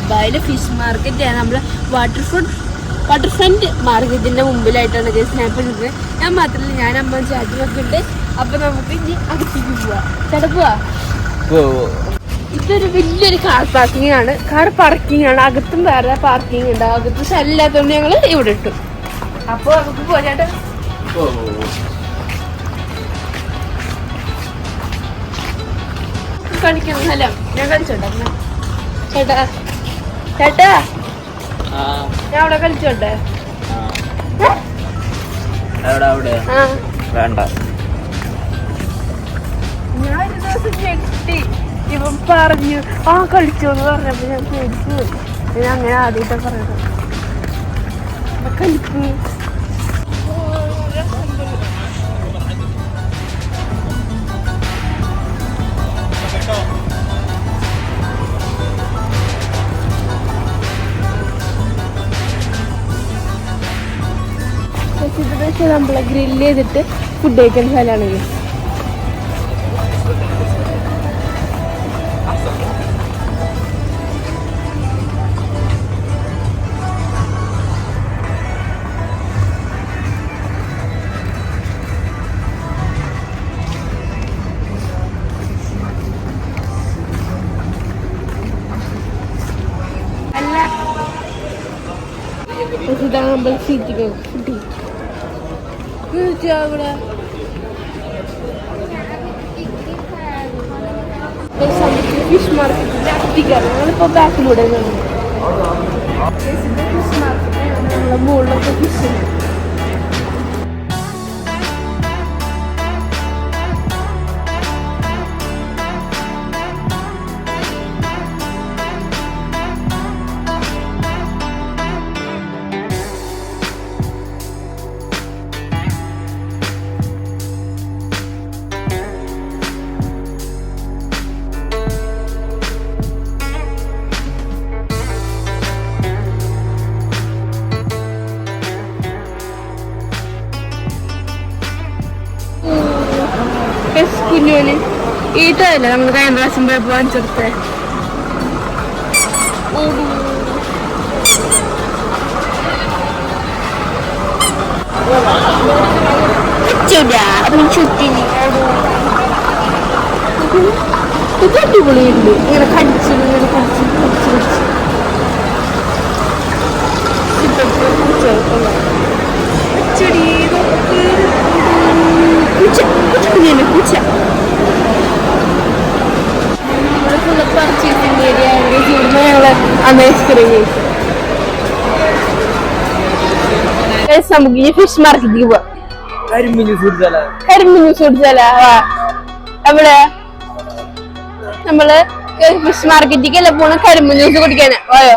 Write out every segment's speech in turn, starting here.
ദുബായിലെ ഫിഷ് മാർക്കറ്റാണ്. നമ്മുടെ വാട്ടർ ഫ്രണ്ട് മാർക്കറ്റിന്റെ മുമ്പിലായിട്ടാണ് സ്നാപ്പ് എടുത്തത്. ഞാൻ മാത്രമല്ല, ഞാൻ അമ്മ ചാറ്റിനൊക്കെ ഉണ്ട്. അപ്പൊ നമുക്ക് ഇനി അകത്തേക്ക് പോവാ. ചേട്ടാ പോവാ. ഇതൊരു വലിയൊരു കാർ പാർക്കിംഗ് ആണ്. അകത്തും വേറെ പാർക്കിംഗ് ഉണ്ട്. അകത്ത് സ്ഥലമില്ലാത്തതുകൊണ്ട് ഞങ്ങൾ ഇവിടെ ഇട്ടു. അപ്പൊ നമുക്ക് പോവാ ചേട്ടാ. കളിക്കണം സ്ഥലം ഞാൻ കളിച്ചോട്ടെ ചേട്ടാ. ഞാൻ അവിടെ കളിച്ചോട്ടെ. വേണ്ട. ഞാൻ ഒരു ദിവസം ഞെട്ടി. ഇവൻ പറഞ്ഞു കളിച്ചോന്ന് പറഞ്ഞപ്പോ ഞാൻ പേടിച്ചു പോയി. ഞാൻ അങ്ങനെ ആദ്യമായിട്ടാ പറയണത്. കളിക്ക്. നമ്മളെ ഗ്രില്ല് ചെയ്തിട്ട് ഫുഡ് കഴിക്കുന്ന സ്ഥലമാണ്. ഇതാണ് നമ്മൾ സീറ്റിക്ക് ഫുഡ് അവിടെ ഫിഷ് മാർക്കറ്റിന്റെ അധികം ഞങ്ങളിപ്പോ ബാക്കിലൂടെ ഫിഷ് മാർക്കറ്റ് നമ്മളെ മുകളിലൊക്കെ ഫിഷ് ഉണ്ട്. കുഞ്ഞോന് ഈട്ടല്ല നമ്മൾ കഴിഞ്ഞ പ്രാവശ്യം പോയപ്പോ വാങ്ങിച്ചെടുത്തേ. ഇത് അടിപൊളിയുണ്ട്. ഇങ്ങനെ കടിച്ചു പൂച്ച പർച്ചേസിംഗ് ഏരിയ ഞങ്ങള് ഐസ്ക്രീം കഴിച്ചു. നമുക്ക് ഇനി ഫിഷ് മാർക്കറ്റിലേക്ക് പോവാം. കരിമീൻ സൂടിച്ചാല എവിടെ നമ്മള് ഫിഷ് മാർക്കറ്റിലേക്കല്ല പോണ കരിമീൻ ജ്യൂസ് കുടിക്കാന്. പോയോ?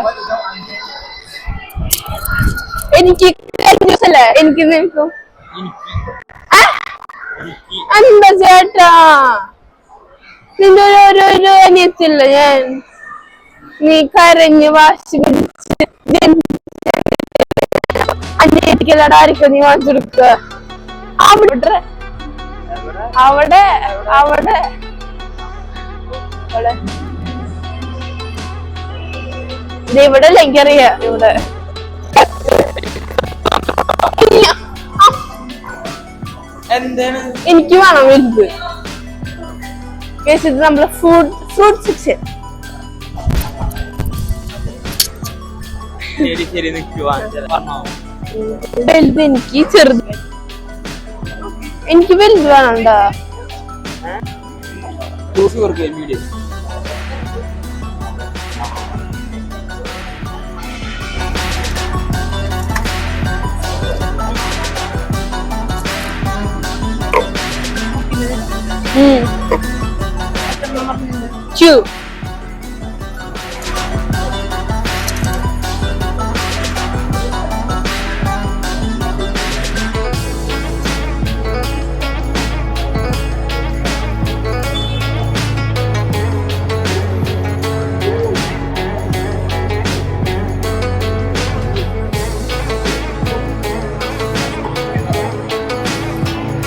എനിക്ക് ജ്യൂസ് അല്ലേ എനിക്ക് നിൽക്കും. എന്താ ചേട്ടാ നിന്റെ ഒരു അനിയത്തില്ല ഞാൻ. നീ കരഞ്ഞ് വാശി പിടിച്ച് അനിയത്തിക്കല്ലാടെ ആയിരിക്കും നീ വാങ്ങിച്ചെടുക്കുക. അവിടെ ഇവിടെ അല്ല എനിക്കറിയാം. ഇവിടെ എനിക്ക് വേണം വലുത്. ഇത് നമ്മളെ ഫ്രൂട്ട് സെക്ഷൻ. വലുത് എനിക്ക് ചെറുത്. എനിക്ക് വലുത് വേണണ്ടാ. Two.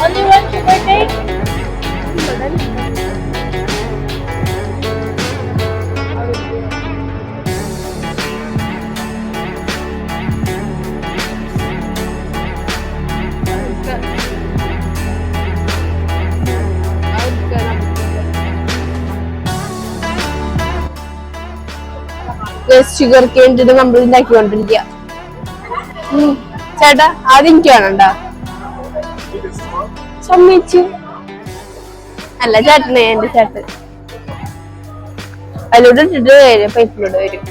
Only one sugar cake? Sugar cane നമ്മൾ ഉണ്ടാക്കിക്കൊണ്ടിരിക്കുക. ചേട്ടാ ആദ്യം എനിക്ക് വേണണ്ട സമ്മതിച്ചു. അല്ല ചേട്ടനെ എന്റെ ചേട്ടൻ അതിലൂടെ ഇട്ടിട്ട് വരും, പൈപ്പിലൂടെ വരും.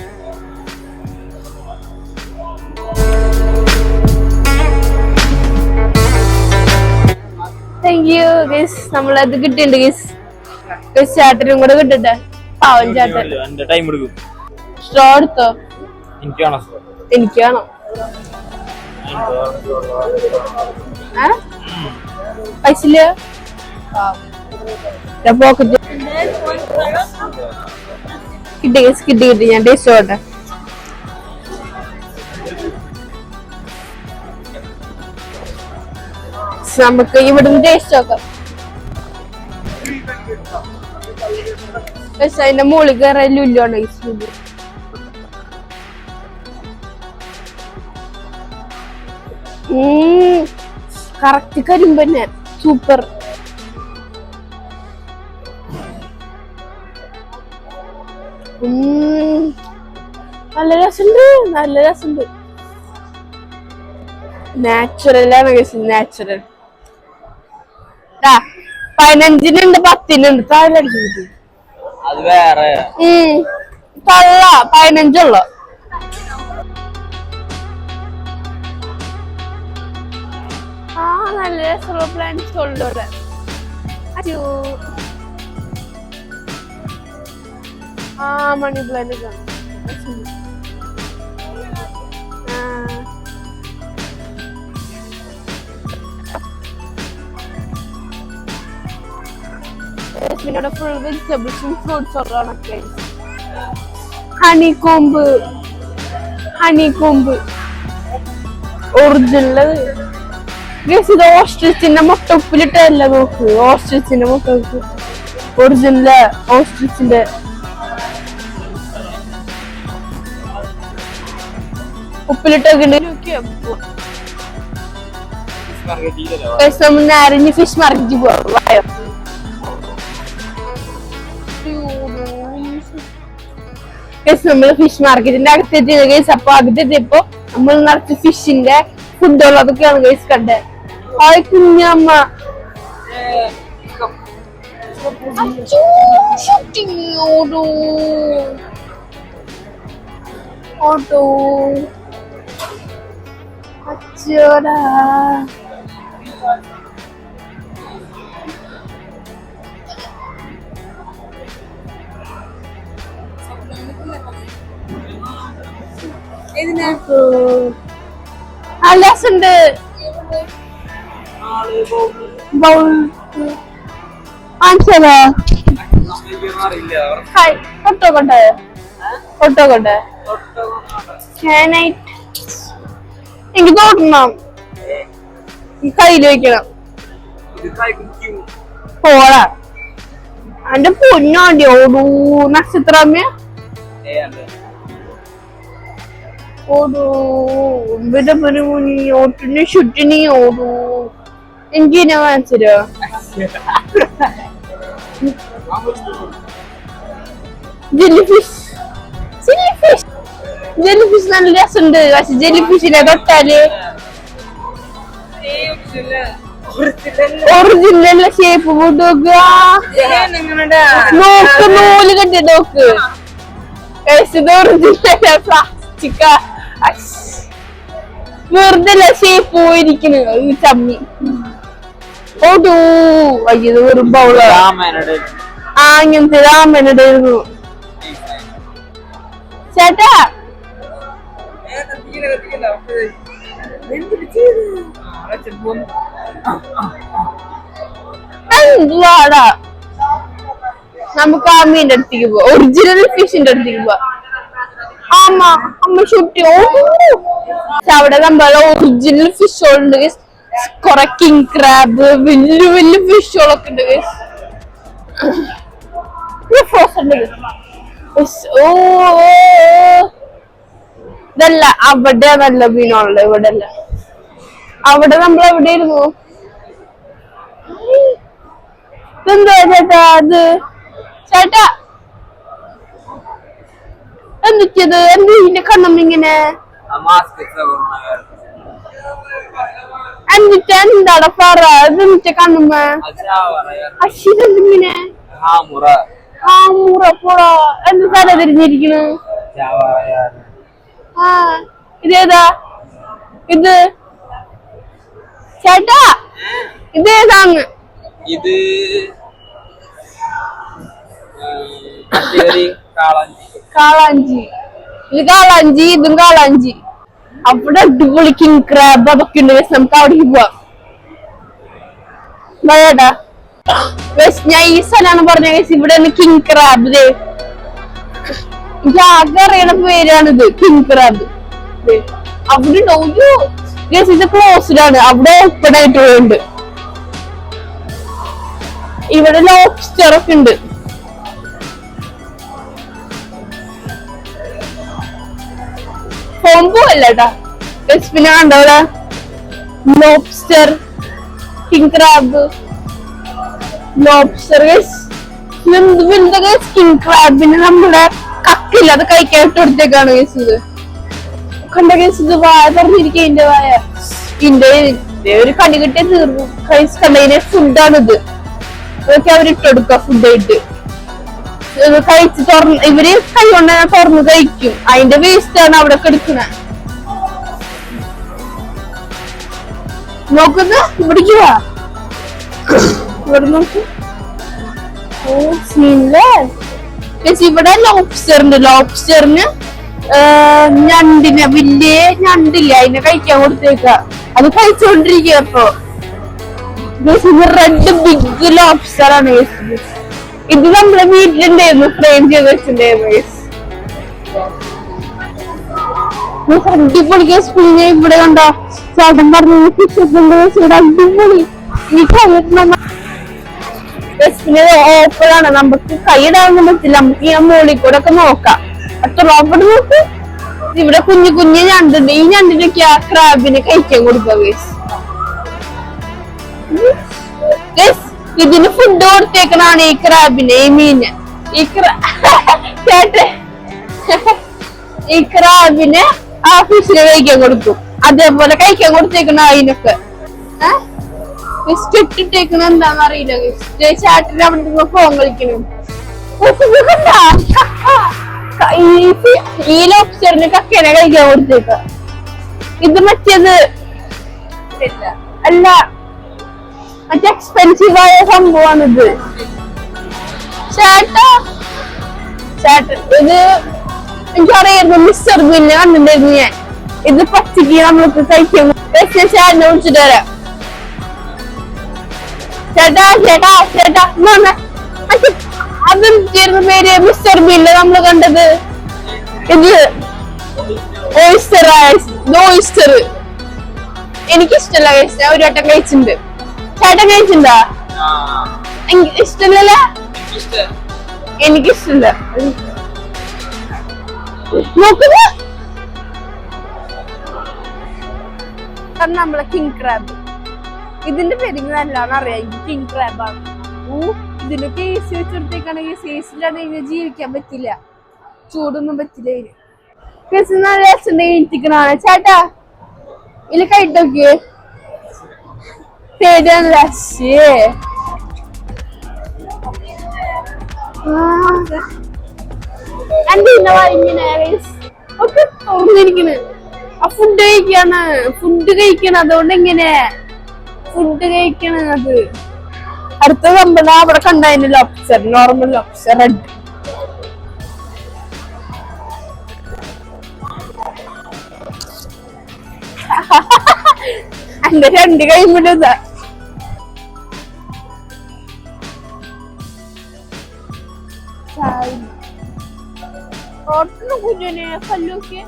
Thank you guys. നമ്മളത് കിട്ടിയിട്ടുണ്ട് ഗൈസ്. ചേട്ടനും കൂടെ കിട്ടട്ടെ. പാവൻ ചേട്ടൻ. സ്ട്രോ എടുത്തോ? എനിക്ക് വേണം. പൈസ പോക്കറ്റ് കിട്ടി. ഞാൻ ടേസ്റ്റ് നോട്ടെ. നമുക്ക് ഇവിടുന്ന് ടേസ്റ്റ് നോക്കാം. അതിന്റെ മുകളിൽ കയറാൻ ലുല്ലാണ്. കറക്റ്റ് കരിമ്പന്നെ. സൂപ്പർ. നല്ല രസമുണ്ട്. നാച്ചുറലാണ് നാച്ചുറൽ. 15-നുണ്ട് 10-നുണ്ട്. താഴടിച്ചു കിട്ടി. തള്ള 15 നല്ല രസമുള്ള പ്ലാന്റ്സ് ഉള്ളൂടെ. മണി പ്ലാന്റ് ഫുൾ വെജിറ്റബിൾസും ഫ്രൂട്ട്സും ഒക്കെ. ഹണിക്കോമ്പ് ഒറിജിനൽ. ഇത് ഓസ്ട്രിച്ചിന്റെ മുട്ട ഉപ്പിലിട്ടല്ല. നോക്ക്, ഓസ്ട്രിച്ചിന്റെ മുട്ട ഒറിജിനല്. ഓസ്ട്രിച്ചിന്റെ ഉപ്പിലിട്ടൊക്കെ നേരെ ഫിഷ് മാർക്കറ്റിൽ പോവാം. നമ്മള് ഫിഷ് മാർക്കറ്റിന്റെ അകത്തെത്തി ഗൈസ്. അപ്പൊ അകത്തെത്തിയപ്പോ നമ്മൾ നിറച്ച് ഫിഷിന്റെ ഫുഡുകളൊക്കെയാണ് ഗൈസ് കണ്ടത്. ഹായ് കുഞ്ഞമ്മ. ഓട്ടോ അച്ചോടാ. ഉണ്ട് എനിക്ക് തോട്ടണം. കയ്യില് വെക്കണം. പോടാ എന്റെ പൊന്നാണ്ടി. ഓടൂ നക്ഷത്രമ്മ. ഓടൂ ഓട്ടിന് ചുറ്റിനി. ഓടൂ എനിക്ക് ഞാൻ വാങ്ങിച്ചോ. ജെല്ലിഫിഷ് നല്ല രസമുണ്ട്. പക്ഷെ ജെല്ലിഫിഷിനെ തൊട്ടാല് ഒറിജിനൽ ഷേപ്പ് പോട്ട് നോക്കുക. നോക്ക് നൂല് കെട്ടി നോക്ക്. ഒറിജിനൽ പ്ലാസ്റ്റിക്ക. വെറുതെ ഷേപ്പ് പോയിരിക്കുന്നു ചമ്മി. ഓടൂ. അയ്യത് വെറും ബൗള. അങ്ങനത്തെ രാമനുടായിരുന്നു. ചേട്ടാ എന്തുവാടാ? നമുക്ക് ആ മീൻ്റെ അടുത്തേക്ക് പോവാ. ഒറിജിനൽ ഫിഷിന്റെ അടുത്തേക്ക് പോവാ. അമ്മ ഷൂട്ടി. അവിടെ നമ്മളെ ഒറിജിനൽ ഫിഷുകളുണ്ട്. കൊറേ കിങ് ക്രാബ്, വലിയ വലിയ ഫിഷുകളൊക്കെ ഉണ്ട്. ഇതല്ല അവിടെ നല്ല മീനുള്ളത്. ഇവിടെ അല്ല. അവിടെ നമ്മൾ എവിടെയായിരുന്നു? ഇതെന്താ ചേട്ടാ? അത് ചേട്ടാ എന്തൊക്കെയത് എന്ത് ഇതിന്റെ കണ്ണം ഇങ്ങനെ എന്നിട്ട് എന്താടാ പറ എന്നിട്ട് കണ്ണുമ്മ അശിതെന്തിങ്ങനെ ആ മുറ പോറ എന്ത് തല തിരിഞ്ഞിരിക്കണു ആ ഇതേതാ ഇത് ചേട്ടാ ഇതേതാന്ന് ഇത് കാളാഞ്ചി ഇത് കാളാഞ്ചി ഇതും കാളാഞ്ചി അവിടെ അടിപൊളി കിങ് ക്രാബ് അതൊക്കെ ഉണ്ട് നമുക്ക് അവിടേക്ക് പോവാം ചേട്ടാ ഞാൻ ഈ സ്ഥലമാണ് പറഞ്ഞ ഇവിടെ കിങ് ക്രാബ് എനിക്ക് ആകെ അറിയണ പേരാണിത് കിങ് ക്രാബ് അവിടെ ഉണ്ടോ ഇത് ക്ലോസ്ഡ് ആണ് അവിടെ ഓപ്പൺ ആയിട്ടുള്ളത് ഇവിടെ ലോബ്സ്റ്റർ ഒക്കെ ഉണ്ട് കോംബോ അല്ലേട്ടാ പിന്നെ കണ്ടവിടെ ലോബ്സ്റ്റർ കിങ് ക്രാബ് ലോബ്സ്റ്റർ വലുതൊക്കെ കിങ് ക്രാബിന് നമ്മുടെ കക്കില്ല അത് കഴിക്കാനായിട്ട് കൊടുത്തേക്കാണ് കേസ് ഇത് കണ്ട കേസ് ഇത് വായ പറഞ്ഞിരിക്കുക ഇതിന്റെ വായ ഇതിന്റെ ഒരു കടി കിട്ടിയ തീർന്നു കൈസ് കണ്ടതിന്റെ ഫുഡാണിത് അതൊക്കെ അവരിട്ടെടുക്ക ഫുഡായിട്ട് കഴിച്ച് തുറന്ന് ഇവര് കൈ കൊണ്ട് തുറന്ന് കഴിക്കും അതിന്റെ വേസ്റ്റ് ആണ് അവിടെ എടുക്കുന്നത് നോക്കുന്ന ഇവിടേക്ക് വാ ഇവിടെ നോക്ക് ഓ സീനില്ലേ ഇവിടെ ലോബ്സ്റ്റർ ഉണ്ട് ലോബ്സ്റ്ററിന് ഞണ്ടിനെ വലിയ ഞണ്ടില്ല അതിനെ കഴിക്കാൻ കൊടുത്തേക്ക അത് കഴിച്ചോണ്ടിരിക്കുക അപ്പൊ റെഡ് ബിഗ് ലോബ്സ്റ്റർ ആണ് ഇത് നമ്മുടെ വീട്ടിലുണ്ടായിരുന്നു ഫ്രെയിം ചെയ്ത് വെച്ചിട്ടുണ്ടായിരുന്നു അടിപൊളി കേസ് പിന്നെ ഇവിടെ കണ്ടോ ചേട്ടൻ പറഞ്ഞു ഇവിടെ അടിപൊളി പിന്നെ ഓപ്പണാണ് നമുക്ക് കൈയിടാനൊന്നും പറ്റില്ല നമുക്ക് ഈ മോളിൽ കൂടെ ഒക്കെ നോക്കാം അത്ര റോബർട്ട് നോക്ക് ഇവിടെ കുഞ്ഞു കുഞ്ഞു ഞണ്ടുണ്ട് ഈ ഞണ്ടിനൊക്കെ ആ ക്രാബിന് കഴിക്കാൻ കൊടുക്കുക ഇതിന് ഫുഡ് കൊടുത്തേക്കണാണ് ഈ ക്രാബിന് ഈ മീന് ചേട്ടൻ ഈ ക്രാബിന് ആ ഫിഷിന് കഴിക്കാൻ കൊടുക്കും അതേപോലെ കഴിക്കാൻ കൊടുത്തേക്കണ അതിനൊക്കെ ഇട്ടിട്ടേക്കണ എന്താന്ന് അറിയില്ല ചേട്ടന് അവിടെ ഫോൺ കളിക്കണം ഈ ലോബ്സ്റ്ററിന് കക്കേനെ കഴിക്കാൻ കൊടുത്തേക്ക ഇത് മറ്റേത് അല്ല മറ്റേ എക്സ്പെൻസീവ് ആയ സംഭവമാണിത് ചേട്ടൻ ഇത് എനിക്കറിയായിരുന്നു മിസ്റ്റർ ബില്ല് കണ്ടിട്ടുണ്ടായിരുന്നു ഞാൻ ഇത് പച്ചക്ക് നമ്മൾക്ക് കഴിക്കും ചേട്ടനെ വിളിച്ചിട്ട് വരാം ചേട്ടാ അതെന്തായിരുന്നു പേര് മിസ്റ്റർ ബില്ല് നമ്മള് കണ്ടത് ഇത് ഓയിസ്റ്റർ എനിക്കിഷ്ടല്ല കഴിച്ച ഒരു വട്ടം കഴിച്ചിട്ടുണ്ട് ചേട്ടൻ കഴിച്ചിട്ടുണ്ടാ ഇഷ്ടല്ലല്ലേ എനിക്കിഷ്ടല്ല നോക്കുക നമ്മളെ കിങ് ക്രാബ് ഇതിന്റെ പേര് നല്ലാന്ന് അറിയാം കിങ് ക്രാബ് ആണ് ഇതിനൊക്കെ എ സി വെച്ചെടുത്തേക്കാണെങ്കിൽ എ സിയിലാണെങ്കിൽ ജീവിക്കാൻ പറ്റില്ല ചൂടൊന്നും പറ്റില്ല ഇതിന് ചേട്ടാ ഇതിൽ കഴിട്ടോക്കിയേ പേടിയാണല്ലേ ഇങ്ങനെ ഒക്കെ തുറന്നിരിക്കണ് ആ ഫുഡ് കഴിക്കാണ് അതുകൊണ്ട് എങ്ങനെ ഫുഡ് കഴിക്കണ അത് അടുത്ത നമ്മൾ അവിടെ കണ്ടതിന് ലോബ്സ്റ്റർ നോർമൽ ലോബ്സ്റ്റർ റെഡ് എന്റെ രണ്ട് കഴിയുമ്പോഴാ ഓട്ടന് കുഞ്ഞനെ കല്ലൊക്കെ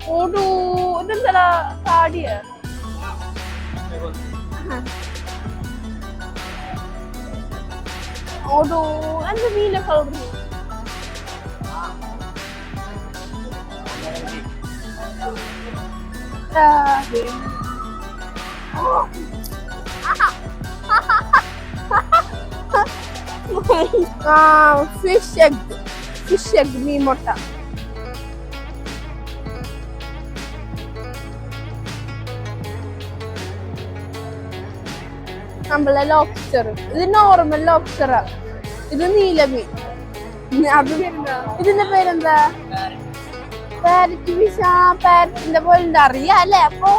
ഓടൂ ഇതെന്താ കാടിയ ഓടൂ എന്താ മീനൊക്കെ ഓടുന്നു ഫിഷ് എഗ് മീൻ മുട്ട. നമ്മളെ ലോബ്സ്റ്റർ, ഇത് നോർമൽ ലോബ്സ്റ്ററാ, ഇത് നീലമീൻ. അത് ഇതിന്റെ പേരെന്താ? Parrot fish. ആ പാരറ്റിന്റെ പോലെ അറിയാല്ലേ. അപ്പൊ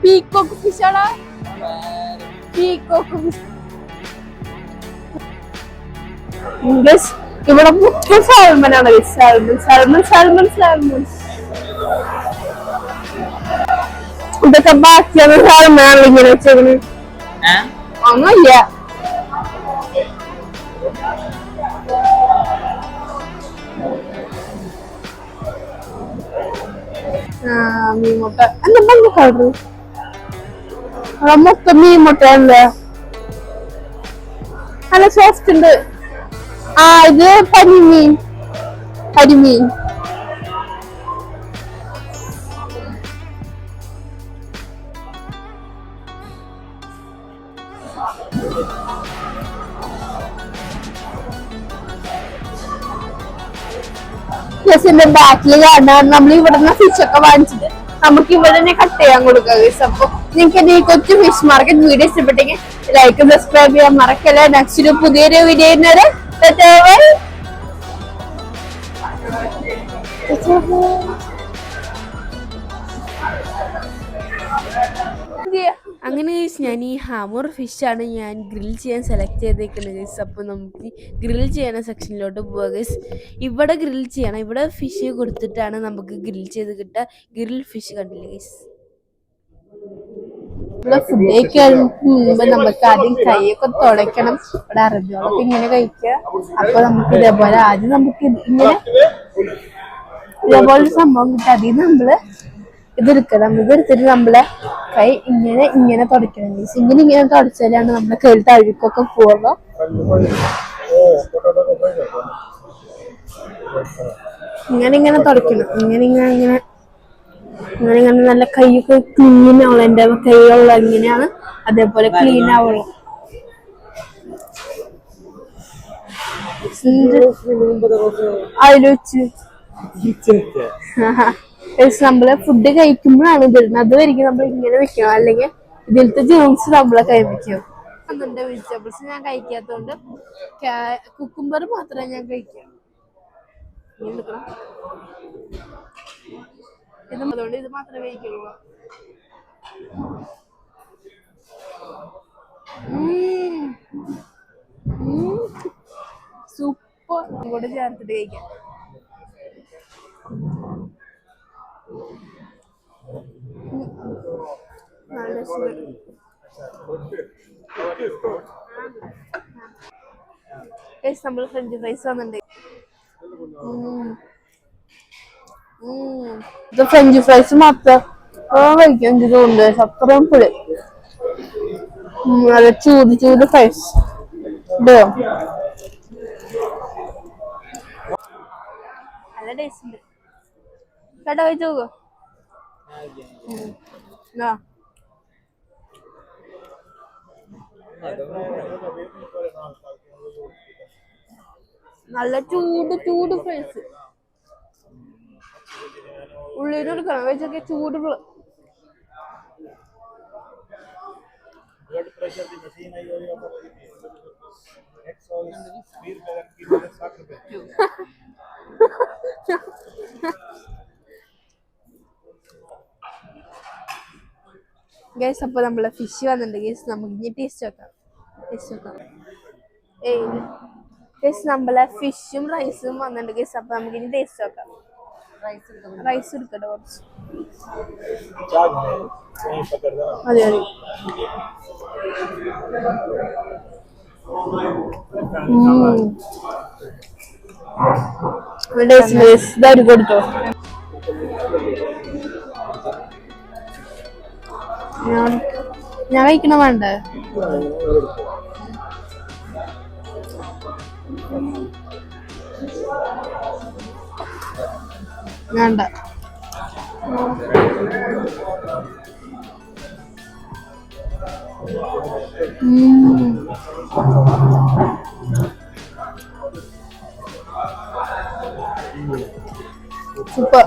പീക്കോക്ക് ഫിഷ് ആണോ? Peacock fish. ഇവിടെ മൊത്തം സാൽമൺ ആണ്. Salmon salmon salmon salmon. ഇതൊക്കെ ബാക്കിയാണ് സാൽമൺ ആണല്ലോ ഇങ്ങനെ വെച്ചേക്കണ്. ഒന്നുമില്ല. മീൻ മുട്ട എന്താ പണ്ട് കളറ്? മൊത്തം മീൻ മുട്ട അല്ലേ, നല്ല സോഫ്റ്റ് ഉണ്ട്. ആ ഇത് കരിമീൻ. കരിമീൻ ബാക്കിൽ കാണാൻ നമ്മൾ ഇവിടുന്ന് ഫിഷ് ഒക്കെ വാങ്ങിച്ചിട്ട് നമുക്ക് ഇവിടെ തന്നെ കട്ട് ചെയ്യാൻ കൊടുക്കാം. അപ്പൊ നിങ്ങൾക്ക് ഈ കൊച്ചു ഫിഷ് മാർക്കറ്റ് വീഡിയോ ഇഷ്ടപ്പെട്ടെങ്കിൽ ലൈക്ക് സബ്സ്ക്രൈബ് ചെയ്യാൻ മറക്കല്ലേ. നെക്സ്റ്റ് പുതിയൊരു വീഡിയോ അങ്ങനെ ഞാൻ ഈ ഹാമർ ഫിഷാണ് ഞാൻ ഗ്രിൽ ചെയ്യാൻ സെലക്ട് ചെയ്തേക്കുന്നത് ഗൈസ്. അപ്പോൾ നമുക്ക് ഗ്രിൽ ചെയ്യണ സെക്ഷനിലോട്ട് പോവുക ഗൈസ്. ഇവിടെ ഗ്രിൽ ചെയ്യണം. ഇവിടെ ഫിഷ് കൊടുത്തിട്ടാണ് നമുക്ക് ഗ്രിൽ ചെയ്ത് കിട്ടുക. ഗ്രിൽ ഫിഷ് കണ്ടില്ല ഗൈസ്. ഫുഡ് കഴിക്കാൻ മുമ്പ് നമുക്ക് ആദ്യം കൈയൊക്കെ തുടയ്ക്കണം. ഇവിടെ അറബികളൊക്കെ ഇങ്ങനെ കഴിക്കുക. അപ്പൊ നമുക്ക് ഇതേപോലെ ആദ്യം നമുക്ക് ഇതേപോലെ സംഭവം കിട്ടും. അതിൽ നമ്മള് ഇതെടുക്കണം. ഇതെടുത്തിട്ട് നമ്മളെ കൈ ഇങ്ങനെ തുടയ്ക്കണം. ഇങ്ങനെ തുടച്ചാലാണ് നമ്മുടെ കയ്യിൽ തഴുക്കൊക്കെ പോവുക. ഇങ്ങനെ തുടയ്ക്കണം. ഇങ്ങനെ നല്ല കൈയൊക്കെ ക്ലീൻ ആവുള്ളൂ. എന്റെ കൈയുള്ള എങ്ങനെയാണ് അതേപോലെ ക്ലീൻ ആവുള്ളൂ. അതിൽ വെച്ച് നമ്മള് ഫുഡ് കഴിക്കുമ്പോഴാണ് ഇതിടുന്നത്. അതുവരെയ്ക്കും നമ്മൾ ഇങ്ങനെ വെക്കണം, അല്ലെങ്കിൽ ഇതിലത്തെ ജേംസ് നമ്മളെ കൈ വെക്കും. അതുകൊണ്ട് വെജിറ്റബിൾസ് ഞാൻ കഴിക്കാത്തതുകൊണ്ട് കുക്കുംബർ മാത്രമേ ഞാൻ കഴിക്കൂ. അതുകൊണ്ട് ഇത് മാത്രമേ കഴിക്കുള്ളൂ. സൂപ്പർ. കൂടെ ചേർത്തിട്ട് കഴിക്കാം. നല്ല നമ്മൾ ഫ്രഞ്ച് ഫ്രൈസ് വന്നിട്ടുണ്ട്. ഇത് ഫ്രഞ്ച് ഫ്രൈസ് മാത്രം കഴിക്കാൻ എനിക്ക് തോന്നുന്നുണ്ട്. അത്രയും പുളി. നല്ല ചൂട് ഫ്രൈസ് ഇതോ നല്ല ടേസ്റ്റ് ഉണ്ട്. കേട്ടോ കഴിച്ചു നോക്കോ. നല്ല ചൂട് ഫ്രൈസ്. ഉള്ളിൽ എടുക്കണം വെച്ചൊക്കെ ചൂട്. ഗൈസ് അപ്പൊ നമ്മളെ ഫിഷ് വന്നിട്ടുണ്ട് ഗൈസ്. നമുക്ക് ഇനി ടേസ്റ്റ് നോക്കാം. ഗൈസ് നമ്മളെ ഫിഷും റൈസും വന്നിട്ടുണ്ട് ഗൈസ്. അപ്പൊ നമുക്ക് ഇനി ടേസ്റ്റ് നോക്കാം. റൈസ് എടുക്കട്ടെ കുറച്ച്. അതെ ഇതായിട്ട് കൊടുത്തോ. ഞാൻ കഴിക്കണ വേണ്ടേ? വേണ്ട. സൂപ്പർ.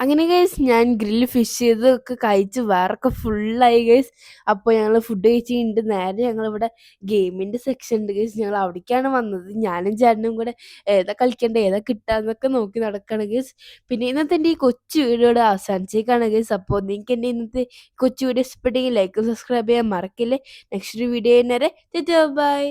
അങ്ങനെ ഗൈസ് ഞാൻ ഗ്രിൽ ഫിഷ് ചെയ്തൊക്കെ കഴിച്ച് വേറൊക്കെ ഫുള്ളായി ഗൈസ്. അപ്പോൾ ഞങ്ങൾ ഫുഡ് കഴിച്ച് കഴിഞ്ഞിട്ട് നേരെ ഞങ്ങളിവിടെ ഗെയിമിൻ്റെ സെക്ഷൻ ഉണ്ട് ഗൈസ്. ഞങ്ങൾ അവിടേക്കാണ് വന്നത്. ഞാനും ചേട്ടനും കൂടെ ഏതാ കളിക്കേണ്ടത് ഏതാ കിട്ടാന്നൊക്കെ നോക്കി നടക്കുകയാണ് ഗൈസ്. പിന്നെ ഇന്നത്തെ എൻ്റെ ഈ കൊച്ചു വീഡിയോയുടെ അവസാനിച്ചേക്കാണ് ഗൈസ്. അപ്പോൾ നിങ്ങൾക്ക് എൻ്റെ ഇന്നത്തെ കൊച്ചു വീഡിയോ ഇഷ്ടപ്പെട്ടെങ്കിൽ ലൈക്കും സബ്സ്ക്രൈബ് ചെയ്യാൻ മറക്കില്ലേ. നെക്സ്റ്റ് ഒരു വീഡിയോ നേരെ ബൈ.